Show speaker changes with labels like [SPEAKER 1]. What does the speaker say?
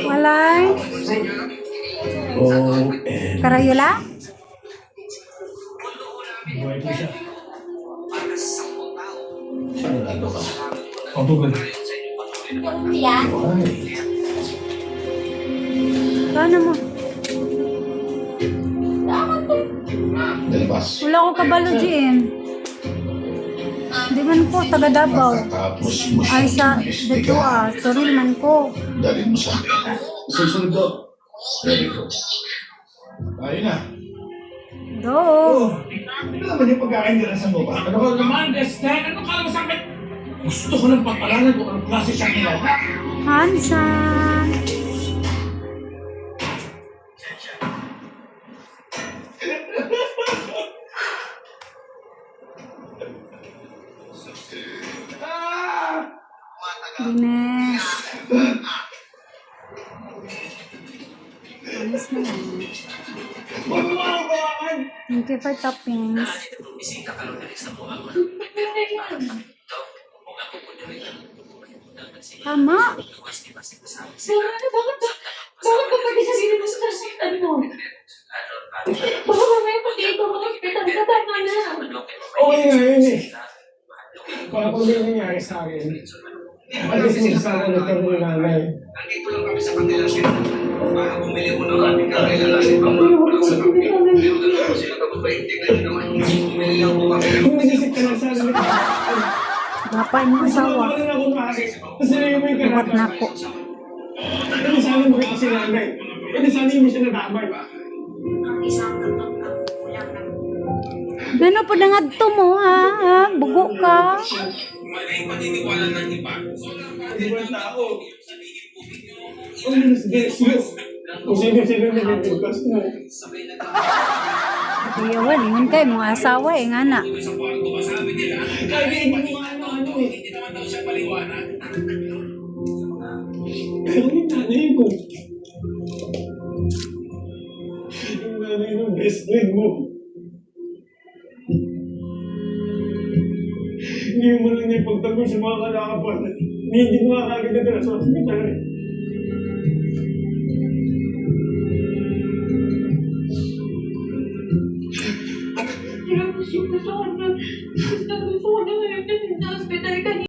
[SPEAKER 1] Walay. Karayula?
[SPEAKER 2] Buhay ko siya. Sigurado ka. Pabugod.
[SPEAKER 1] Paano mo?
[SPEAKER 2] Dalabas.
[SPEAKER 1] Wala ko kabalo, GM. Di man ko, taga Davao.
[SPEAKER 2] Tapos mo siya.
[SPEAKER 1] Ay, sa dito sorry man ko.
[SPEAKER 2] Dalhin mo sa akin. Susunod do. Very good. Ayun na.
[SPEAKER 1] Do.
[SPEAKER 2] Ano naman yung pagkain nila sa mukha? Ano ka naman, Destin? Ano ka naman sa akin? Gusto ko ng pag-aralan kung anong klase siya ginawa.
[SPEAKER 1] Hansan. Dines. Alis na yan. Thank you for toppings. Tama.
[SPEAKER 3] Bakit kapag sabihin mo sa kasitan mo? Baka mamaya pati ikaw mag-hospital ka, tama na.
[SPEAKER 4] Okay na yun eh. Para kung may nangyari sa akin, at least magsasagot ng mga nanay.
[SPEAKER 5] Nandito lang kami sa kanila sila. Para bumili mo ng ating kakilalasin pang mga sa kami. Pero dalawa ko sila kapag ba-integral naman. Bumili lang po kami.
[SPEAKER 4] Kung nagisip ka lang sa akin,
[SPEAKER 1] Dapat mo asawa.
[SPEAKER 4] wala na akong maasin. Kasi na yung may
[SPEAKER 1] Buhat na
[SPEAKER 4] kanata.
[SPEAKER 1] ako.
[SPEAKER 4] Ano sana mo kasi nanay? Ano sana yung siya nadamay?
[SPEAKER 1] Gano po na nga ito mo, ha? Bugo ka.
[SPEAKER 5] Mali yung paniniwala ng iba.
[SPEAKER 4] Di ba ang tao? Kung yun si Jesus, kung sino-sino nag-ibigkas na.
[SPEAKER 1] Iyawan, ingon kayo, mga asawa, nga na.
[SPEAKER 5] Sa kwarto ka, sabi nila.
[SPEAKER 4] Kaya hindi mo ano eh.
[SPEAKER 5] Hindi naman daw siya paliwanag.
[SPEAKER 4] Pero yung nanay ko. Yung nanay ng best friend mo. Hindi mo lang niya pagtanggol sa mga kalakapan. Hindi mo makakagad na tala sa hospital eh.
[SPEAKER 3] Pero gusto ko na. Gusto ko na ngayon kasi sa hospital